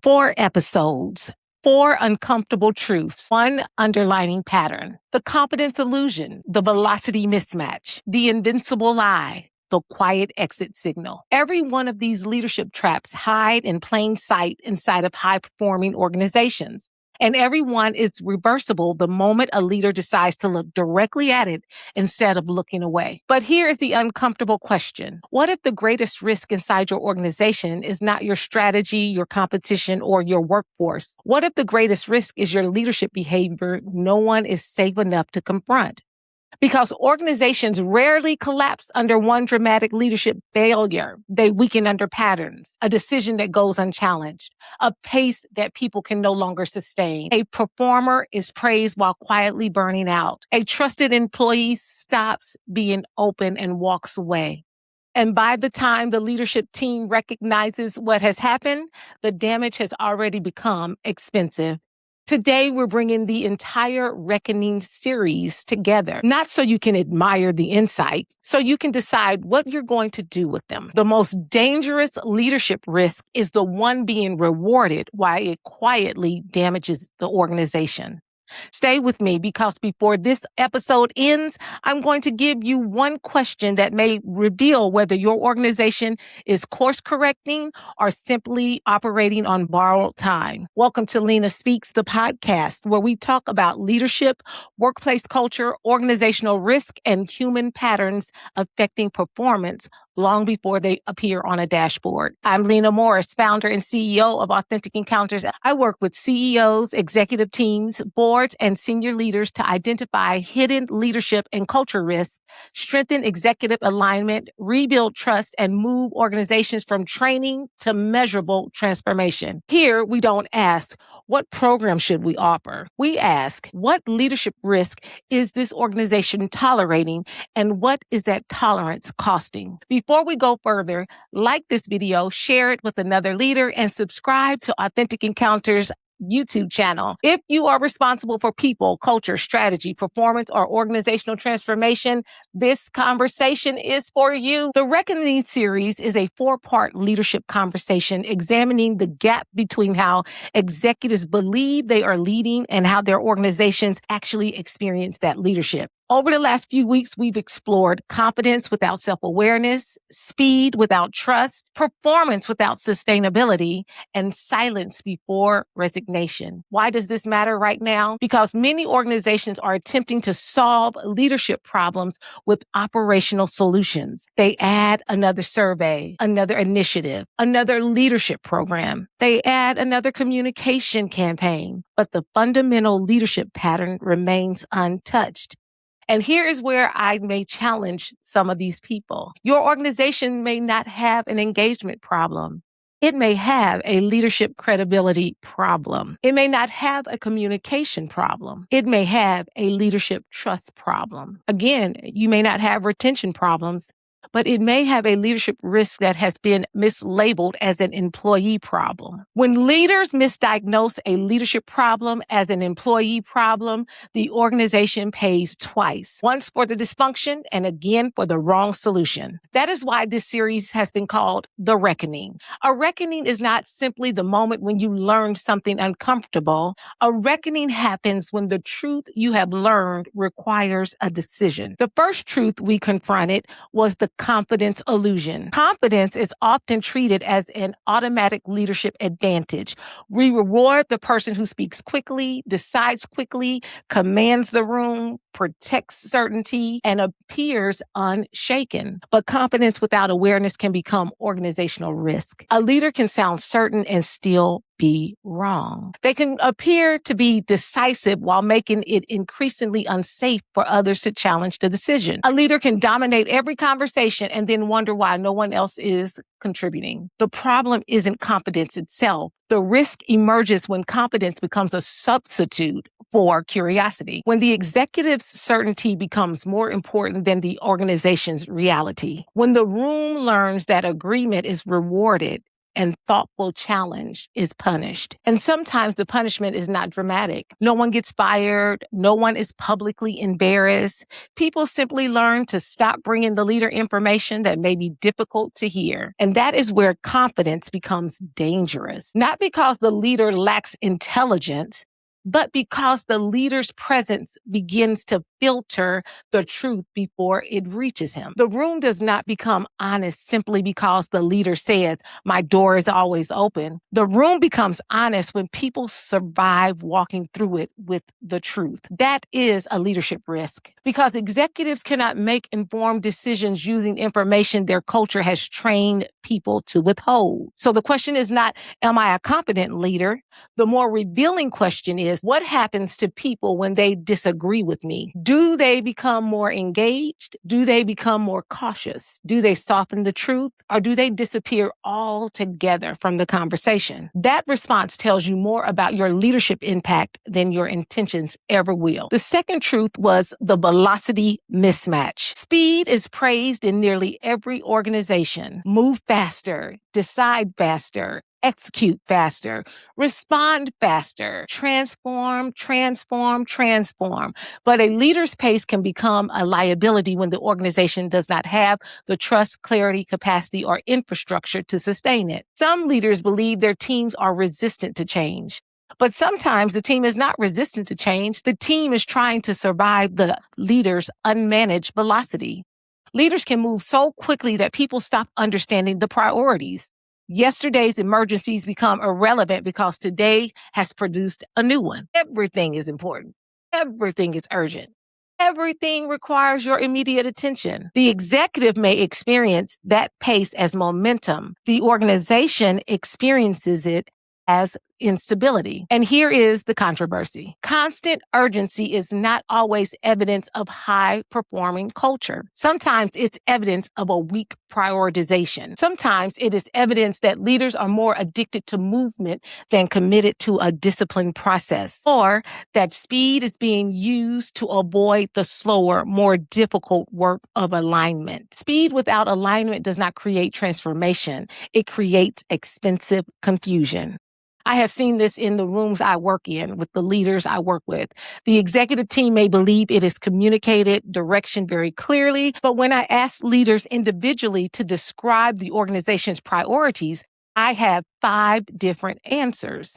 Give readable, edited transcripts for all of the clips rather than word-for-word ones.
4 episodes, 4 uncomfortable truths, 1 underlining pattern, the competence illusion, the velocity mismatch, the invincible lie, the quiet exit signal. Every one of these leadership traps hide in plain sight inside of high-performing organizations. And every one is reversible the moment a leader decides to look directly at it instead of looking away. But here is the uncomfortable question. What if the greatest risk inside your organization is not your strategy, your competition, or your workforce? What if the greatest risk is your leadership behavior no one is safe enough to confront? Because organizations rarely collapse under one dramatic leadership failure. They weaken under patterns, a decision that goes unchallenged, a pace that people can no longer sustain. A performer is praised while quietly burning out. A trusted employee stops being open and walks away. And by the time the leadership team recognizes what has happened, the damage has already become expensive. Today, we're bringing the entire Reckoning series together, not so you can admire the insights, so you can decide what you're going to do with them. The most dangerous leadership risk is the one being rewarded while it quietly damages the organization. Stay with me because before this episode ends, I'm going to give you one question that may reveal whether your organization is course correcting or simply operating on borrowed time. Welcome to Lena Speaks, the podcast where we talk about leadership, workplace culture, organizational risk, and human patterns affecting performance long before they appear on a dashboard. I'm Lena Morris, founder and CEO of Authentic Encounters. I work with CEOs, executive teams, boards, and senior leaders to identify hidden leadership and culture risks, strengthen executive alignment, rebuild trust, and move organizations from training to measurable transformation. Here, we don't ask, what program should we offer? We ask, what leadership risk is this organization tolerating, and what is that tolerance costing? Before we go further, like this video, share it with another leader, and subscribe to Authentic Encounters YouTube channel. If you are responsible for people, culture, strategy, performance, or organizational transformation, this conversation is for you. The Reckoning series is a 4-part leadership conversation examining the gap between how executives believe they are leading and how their organizations actually experience that leadership. Over the last few weeks, we've explored competence without self-awareness, speed without trust, performance without sustainability, and silence before resignation. Why does this matter right now? Because many organizations are attempting to solve leadership problems with operational solutions. They add another survey, another initiative, another leadership program. They add another communication campaign, but the fundamental leadership pattern remains untouched. And here is where I may challenge some of these people. Your organization may not have an engagement problem. It may have a leadership credibility problem. It may not have a communication problem. It may have a leadership trust problem. Again, you may not have retention problems, but it may have a leadership risk that has been mislabeled as an employee problem. When leaders misdiagnose a leadership problem as an employee problem, the organization pays twice, once for the dysfunction and again for the wrong solution. That is why this series has been called The Reckoning. A reckoning is not simply the moment when you learn something uncomfortable. A reckoning happens when the truth you have learned requires a decision. The first truth we confronted was the confidence illusion. Confidence is often treated as an automatic leadership advantage. We reward the person who speaks quickly, decides quickly, commands the room, protects certainty, and appears unshaken. But confidence without awareness can become organizational risk. A leader can sound certain and still be wrong. They can appear to be decisive while making it increasingly unsafe for others to challenge the decision. A leader can dominate every conversation and then wonder why no one else is contributing. The problem isn't competence itself. The risk emerges when competence becomes a substitute for curiosity, when the executive's certainty becomes more important than the organization's reality, when the room learns that agreement is rewarded and thoughtful challenge is punished. And sometimes the punishment is not dramatic. No one gets fired. No one is publicly embarrassed. People simply learn to stop bringing the leader information that may be difficult to hear. And that is where confidence becomes dangerous. Not because the leader lacks intelligence, but because the leader's presence begins to filter the truth before it reaches him. The room does not become honest simply because the leader says, "My door is always open." The room becomes honest when people survive walking through it with the truth. That is a leadership risk because executives cannot make informed decisions using information their culture has trained people to withhold. So the question is not, am I a competent leader? The more revealing question is, what happens to people when they disagree with me? Do they become more engaged? Do they become more cautious? Do they soften the truth? Or do they disappear altogether from the conversation? That response tells you more about your leadership impact than your intentions ever will. The second truth was the velocity mismatch. Speed is praised in nearly every organization. Move faster, decide faster, execute faster, respond faster, transform. But a leader's pace can become a liability when the organization does not have the trust, clarity, capacity, or infrastructure to sustain it. Some leaders believe their teams are resistant to change. But sometimes the team is not resistant to change. The team is trying to survive the leader's unmanaged velocity. Leaders can move so quickly that people stop understanding the priorities. Yesterday's emergencies become irrelevant because today has produced a new one. Everything is important. Everything is urgent. Everything requires your immediate attention. The executive may experience that pace as momentum. The organization experiences it as instability. And here is the controversy. Constant urgency is not always evidence of high-performing culture. Sometimes it's evidence of a weak prioritization. Sometimes it is evidence that leaders are more addicted to movement than committed to a disciplined process, or that speed is being used to avoid the slower, more difficult work of alignment. Speed without alignment does not create transformation. It creates expensive confusion. I have seen this in the rooms I work in with the leaders I work with. The executive team may believe it has communicated direction very clearly, but when I ask leaders individually to describe the organization's priorities, I have 5 different answers.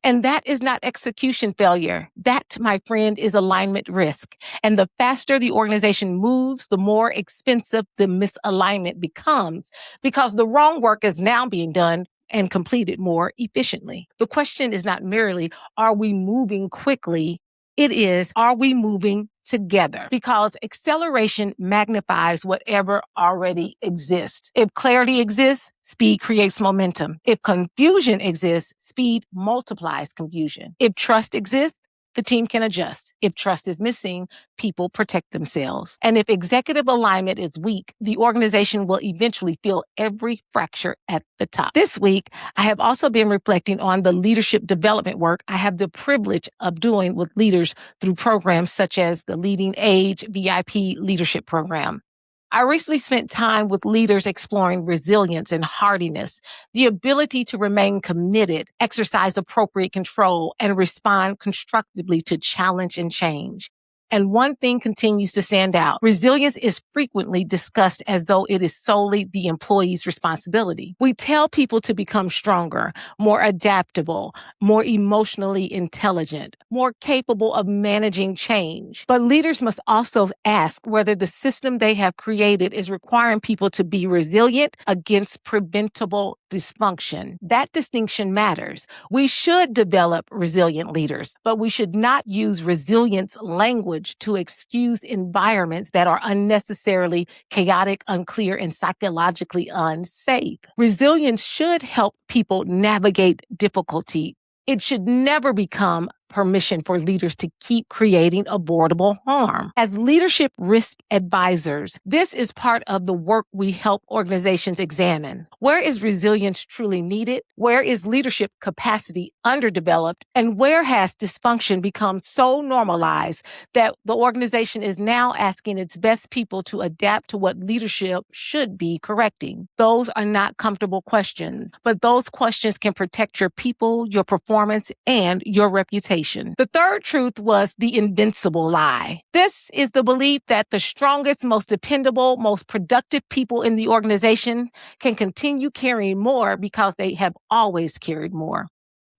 And that is not execution failure. That, my friend, is alignment risk. And the faster the organization moves, the more expensive the misalignment becomes because the wrong work is now being done and completed more efficiently. The question is not merely, are we moving quickly? It is, are we moving together? Because acceleration magnifies whatever already exists. If clarity exists, speed creates momentum. If confusion exists, speed multiplies confusion. If trust exists, the team can adjust. If trust is missing, people protect themselves. And if executive alignment is weak, the organization will eventually feel every fracture at the top. This week, I have also been reflecting on the leadership development work I have the privilege of doing with leaders through programs such as the Leading Age VIP Leadership Program. I recently spent time with leaders exploring resilience and hardiness, the ability to remain committed, exercise appropriate control, and respond constructively to challenge and change. And one thing continues to stand out. Resilience is frequently discussed as though it is solely the employee's responsibility. We tell people to become stronger, more adaptable, more emotionally intelligent, more capable of managing change. But leaders must also ask whether the system they have created is requiring people to be resilient against preventable dysfunction. That distinction matters. We should develop resilient leaders, but we should not use resilience language to excuse environments that are unnecessarily chaotic, unclear, and psychologically unsafe. Resilience should help people navigate difficulty. It should never become permission for leaders to keep creating avoidable harm. As leadership risk advisors, this is part of the work we help organizations examine. Where is resilience truly needed? Where is leadership capacity underdeveloped? And where has dysfunction become so normalized that the organization is now asking its best people to adapt to what leadership should be correcting? Those are not comfortable questions, but those questions can protect your people, your performance, and your reputation. The third truth was the invincible lie. This is the belief that the strongest, most dependable, most productive people in the organization can continue carrying more because they have always carried more.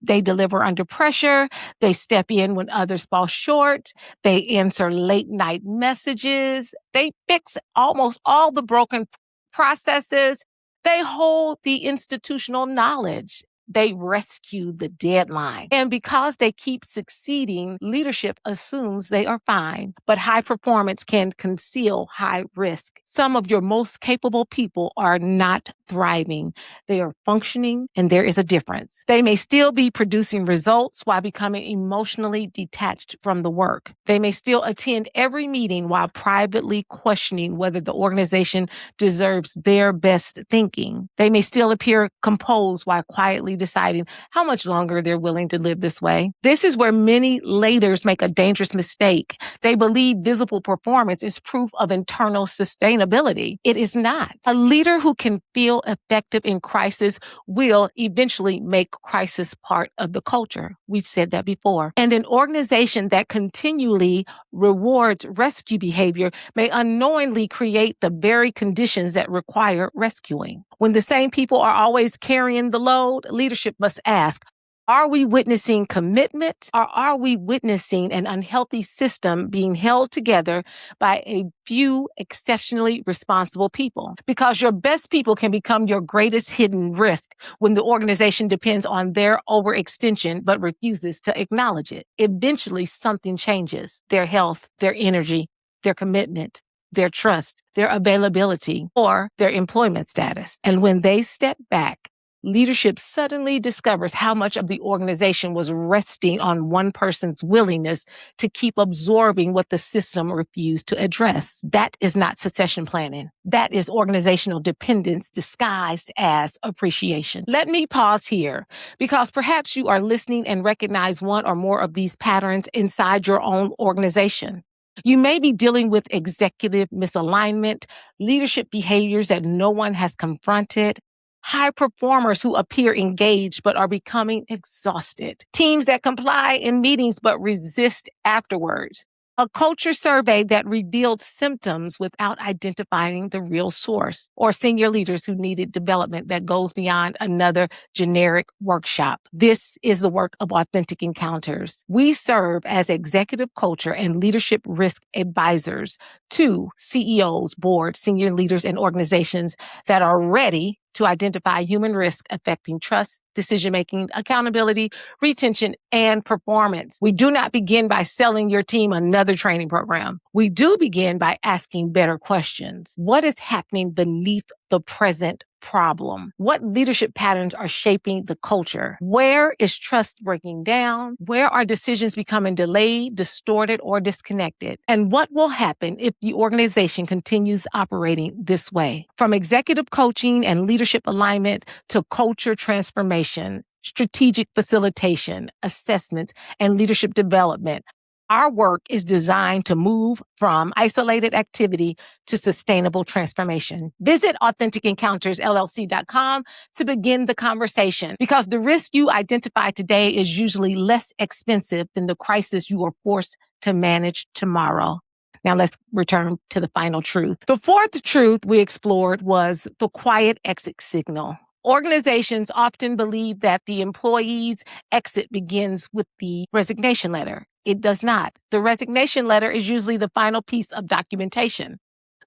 They deliver under pressure. They step in when others fall short. They answer late night messages. They fix almost all the broken processes. They hold the institutional knowledge. They rescue the deadline. And because they keep succeeding, leadership assumes they are fine. But high performance can conceal high risk. Some of your most capable people are not thriving. They are functioning, and there is a difference. They may still be producing results while becoming emotionally detached from the work. They may still attend every meeting while privately questioning whether the organization deserves their best thinking. They may still appear composed while quietly deciding how much longer they're willing to live this way. This is where many leaders make a dangerous mistake. They believe visible performance is proof of internal sustainability. It is not. A leader who can feel effective in crisis will eventually make crisis part of the culture. We've said that before. And an organization that continually rewards rescue behavior may unknowingly create the very conditions that require rescuing. When the same people are always carrying the load, leadership must ask, are we witnessing commitment, or are we witnessing an unhealthy system being held together by a few exceptionally responsible people? Because your best people can become your greatest hidden risk when the organization depends on their overextension but refuses to acknowledge it. Eventually, something changes. Their health, their energy, their commitment, their trust, their availability, or their employment status. And when they step back, leadership suddenly discovers how much of the organization was resting on one person's willingness to keep absorbing what the system refused to address. That is not succession planning. That is organizational dependence disguised as appreciation. Let me pause here because perhaps you are listening and recognize one or more of these patterns inside your own organization. You may be dealing with executive misalignment, leadership behaviors that no one has confronted, high performers who appear engaged but are becoming exhausted, teams that comply in meetings but resist afterwards, a culture survey that revealed symptoms without identifying the real source, or senior leaders who needed development that goes beyond another generic workshop. This is the work of Authentic Encounters. We serve as executive culture and leadership risk advisors to CEOs, boards, senior leaders, and organizations that are ready to identify human risk affecting trust, decision-making, accountability, retention, and performance. We do not begin by selling your team another training program. We do begin by asking better questions. What is happening beneath the present problem? What leadership patterns are shaping the culture? Where is trust breaking down? Where are decisions becoming delayed, distorted, or disconnected? And what will happen if the organization continues operating this way? From executive coaching and leadership alignment to culture transformation, strategic facilitation, assessments, and leadership development, our work is designed to move from isolated activity to sustainable transformation. Visit AuthenticEncountersLLC.com to begin the conversation, because the risk you identify today is usually less expensive than the crisis you are forced to manage tomorrow. Now let's return to the final truth. The fourth truth we explored was the quiet exit signal. Organizations often believe that the employee's exit begins with the resignation letter. It does not. The resignation letter is usually the final piece of documentation.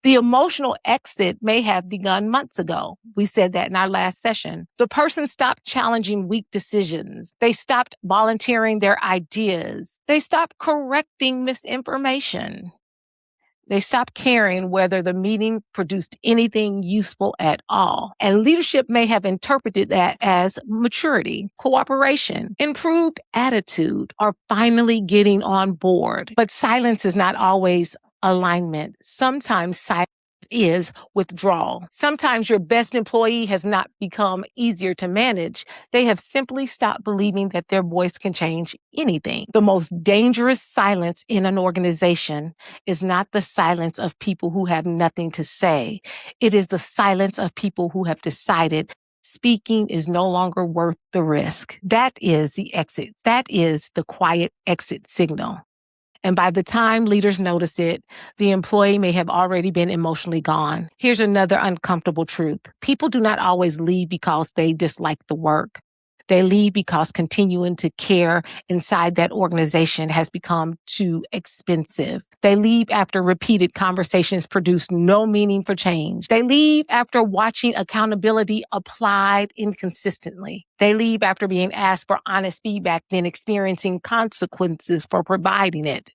The emotional exit may have begun months ago. We said that in our last session. The person stopped challenging weak decisions. They stopped volunteering their ideas. They stopped correcting misinformation. They stopped caring whether the meeting produced anything useful at all. And leadership may have interpreted that as maturity, cooperation, improved attitude, or finally getting on board. But silence is not always alignment. Sometimes silence is withdrawal. Sometimes your best employee has not become easier to manage. They have simply stopped believing that their voice can change anything. The most dangerous silence in an organization is not the silence of people who have nothing to say. It is the silence of people who have decided speaking is no longer worth the risk. That is the exit. That is the quiet exit signal. And by the time leaders notice it, the employee may have already been emotionally gone. Here's another uncomfortable truth. People do not always leave because they dislike the work. They leave because continuing to care inside that organization has become too expensive. They leave after repeated conversations produce no meaning for change. They leave after watching accountability applied inconsistently. They leave after being asked for honest feedback, then experiencing consequences for providing it.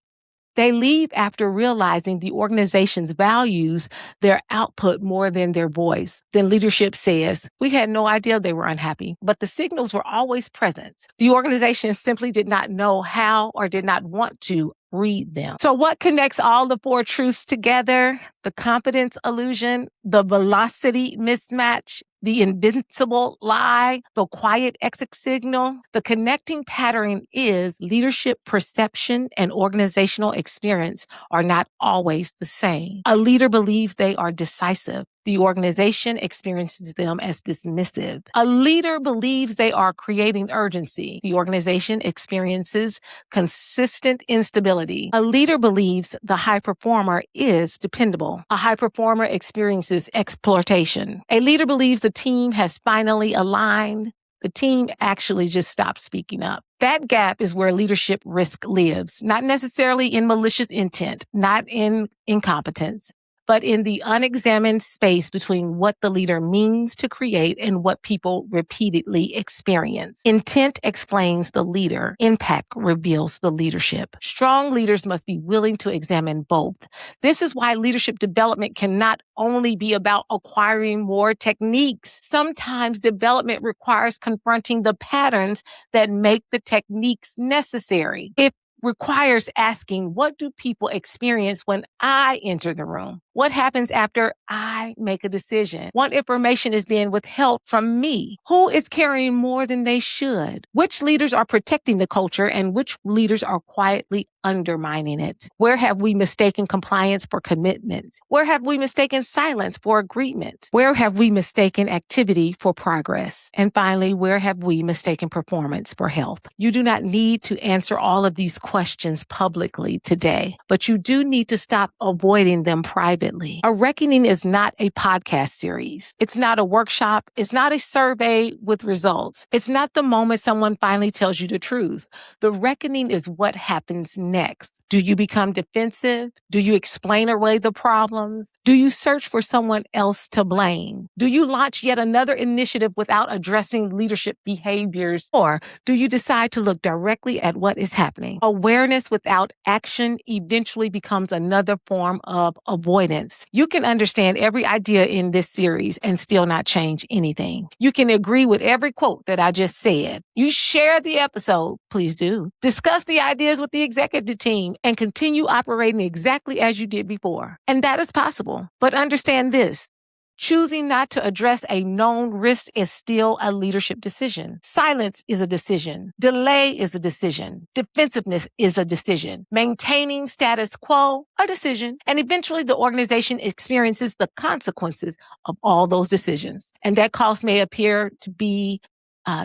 They leave after realizing the organization's values their output more than their voice. Then leadership says, we had no idea they were unhappy, but the signals were always present. The organization simply did not know how or did not want to read them. So what connects all the four truths together? The competence illusion, the velocity mismatch, the invincible lie, the quiet exit signal. The connecting pattern is leadership perception and organizational experience are not always the same. A leader believes they are decisive. The organization experiences them as dismissive. A leader believes they are creating urgency. The organization experiences consistent instability. A leader believes the high performer is dependable. A high performer experiences exploitation. A leader believes the team has finally aligned. The team actually just stopped speaking up. That gap is where leadership risk lives, not necessarily in malicious intent, not in incompetence, but in the unexamined space between what the leader means to create and what people repeatedly experience. Intent explains the leader. Impact reveals the leadership. Strong leaders must be willing to examine both. This is why leadership development cannot only be about acquiring more techniques. Sometimes development requires confronting the patterns that make the techniques necessary. It requires asking, what do people experience when I enter the room? What happens after I make a decision? What information is being withheld from me? Who is carrying more than they should? Which leaders are protecting the culture and which leaders are quietly undermining it? Where have we mistaken compliance for commitment? Where have we mistaken silence for agreement? Where have we mistaken activity for progress? And finally, where have we mistaken performance for health? You do not need to answer all of these questions publicly today, but you do need to stop avoiding them privately. A reckoning is not a podcast series. It's not a workshop. It's not a survey with results. It's not the moment someone finally tells you the truth. The reckoning is what happens next. Do you become defensive? Do you explain away the problems? Do you search for someone else to blame? Do you launch yet another initiative without addressing leadership behaviors? Or do you decide to look directly at what is happening? Awareness without action eventually becomes another form of avoidance. You can understand every idea in this series and still not change anything. You can agree with every quote that I just said. You share the episode, please do. Discuss the ideas with the executive team and continue operating exactly as you did before. And that is possible. But understand this. Choosing not to address a known risk is still a leadership decision. Silence is a decision. Delay is a decision. Defensiveness is a decision. Maintaining status quo, a decision. And eventually the organization experiences the consequences of all those decisions. And that cost may appear to be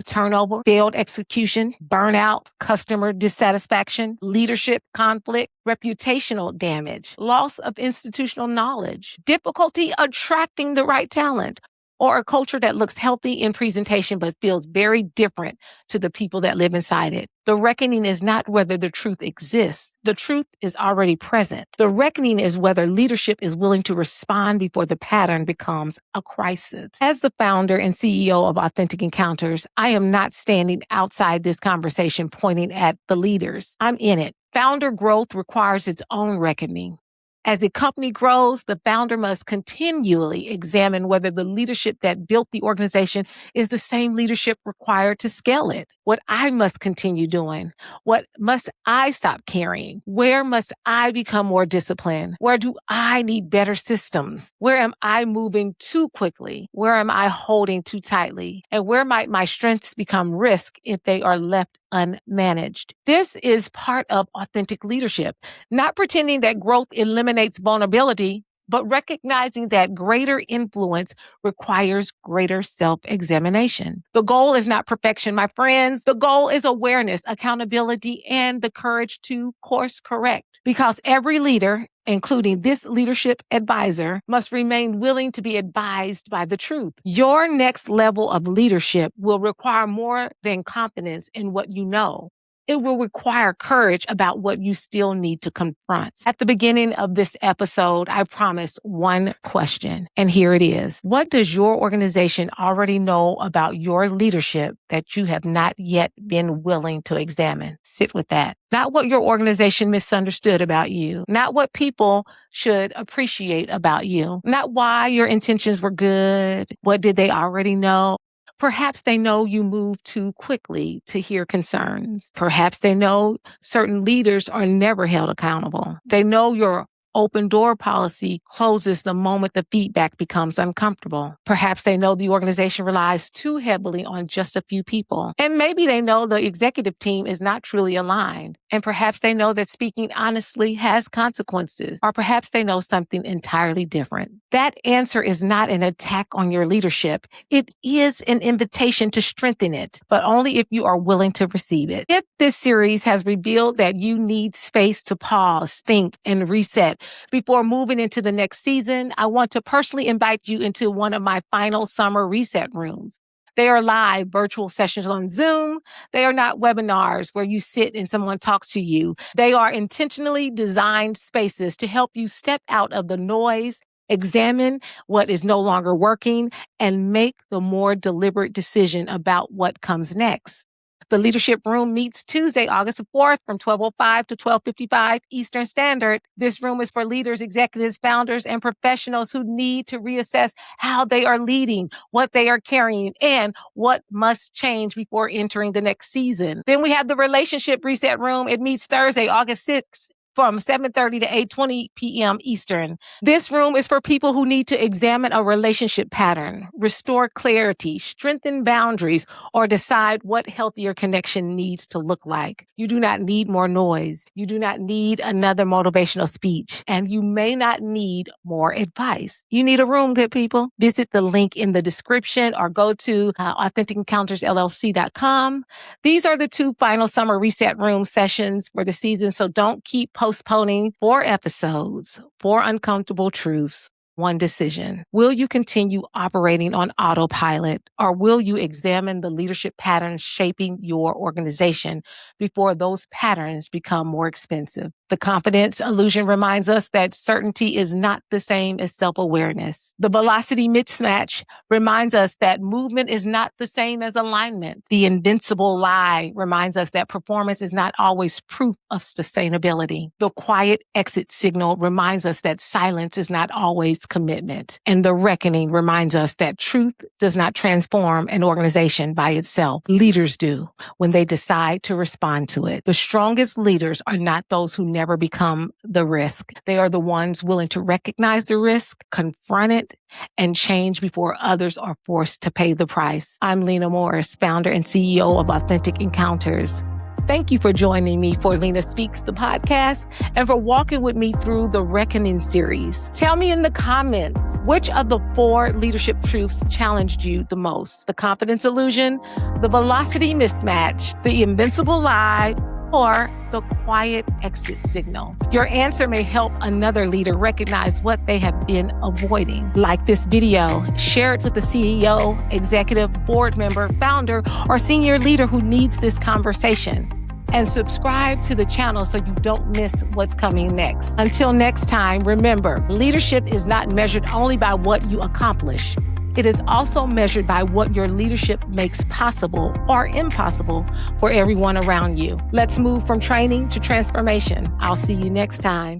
turnover, failed execution, burnout, customer dissatisfaction, leadership conflict, reputational damage, loss of institutional knowledge, difficulty attracting the right talent, or a culture that looks healthy in presentation but feels very different to the people that live inside it. The reckoning is not whether the truth exists. The truth is already present. The reckoning is whether leadership is willing to respond before the pattern becomes a crisis. As the founder and CEO of Authentic Encounters, I am not standing outside this conversation pointing at the leaders. I'm in it. Founder growth requires its own reckoning. As a company grows, the founder must continually examine whether the leadership that built the organization is the same leadership required to scale it. What I must continue doing. What must I stop carrying? Where must I become more disciplined? Where do I need better systems? Where am I moving too quickly? Where am I holding too tightly? And where might my strengths become risk if they are left unmanaged? This is part of authentic leadership, not pretending that growth eliminates vulnerability, but recognizing that greater influence requires greater self-examination. The goal is not perfection, my friends. The goal is awareness, accountability, and the courage to course correct. Because every leader, including this leadership advisor, must remain willing to be advised by the truth. Your next level of leadership will require more than confidence in what you know. It will require courage about what you still need to confront. At the beginning of this episode, I promised one question, and here it is. What does your organization already know about your leadership that you have not yet been willing to examine? Sit with that. Not what your organization misunderstood about you, not what people should appreciate about you, not why your intentions were good. What did they already know? Perhaps they know you move too quickly to hear concerns. Perhaps they know certain leaders are never held accountable. They know your open door policy closes the moment the feedback becomes uncomfortable. Perhaps they know the organization relies too heavily on just a few people. And maybe they know the executive team is not truly aligned. And perhaps they know that speaking honestly has consequences. Or perhaps they know something entirely different. That answer is not an attack on your leadership. It is an invitation to strengthen it, but only if you are willing to receive it. If this series has revealed that you need space to pause, think, and reset before moving into the next season, I want to personally invite you into one of my final summer reset rooms. They are live virtual sessions on Zoom. They are not webinars where you sit and someone talks to you. They are intentionally designed spaces to help you step out of the noise, examine what is no longer working, and make the more deliberate decision about what comes next. The Leadership Room meets Tuesday, August 4th from 12:05 to 12:55 Eastern Standard. This room is for leaders, executives, founders, and professionals who need to reassess how they are leading, what they are carrying, and what must change before entering the next season. Then we have the Relationship Reset Room. It meets Thursday, August 6th. From 7:30 to 8:20 p.m. Eastern. This room is for people who need to examine a relationship pattern, restore clarity, strengthen boundaries, or decide what healthier connection needs to look like. You do not need more noise. You do not need another motivational speech. And you may not need more advice. You need a room, good people. Visit the link in the description or go to AuthenticEncountersLLC.com. These are the 2 final summer reset room sessions for the season, so don't keep postponing 4 episodes, 4 uncomfortable truths, 1 decision. Will you continue operating on autopilot, or will you examine the leadership patterns shaping your organization before those patterns become more expensive? The confidence illusion reminds us that certainty is not the same as self-awareness. The velocity mismatch reminds us that movement is not the same as alignment. The invincible lie reminds us that performance is not always proof of sustainability. The quiet exit signal reminds us that silence is not always commitment. And the reckoning reminds us that truth does not transform an organization by itself. Leaders do when they decide to respond to it. The strongest leaders are not those who never become the risk. They are the ones willing to recognize the risk, confront it, and change before others are forced to pay the price. I'm Lena Morris, founder and CEO of Authentic Encounters. Thank you for joining me for Lena Speaks, the podcast, and for walking with me through the Reckoning series. Tell me in the comments, which of the 4 leadership truths challenged you the most? The confidence illusion, the velocity mismatch, the invincible lie, or the quiet exit signal? Your answer may help another leader recognize what they have been avoiding. Like this video, share it with the CEO, executive, board member, founder, or senior leader who needs this conversation. And subscribe to the channel so you don't miss what's coming next. Until next time, remember, leadership is not measured only by what you accomplish. It is also measured by what your leadership makes possible or impossible for everyone around you. Let's move from training to transformation. I'll see you next time.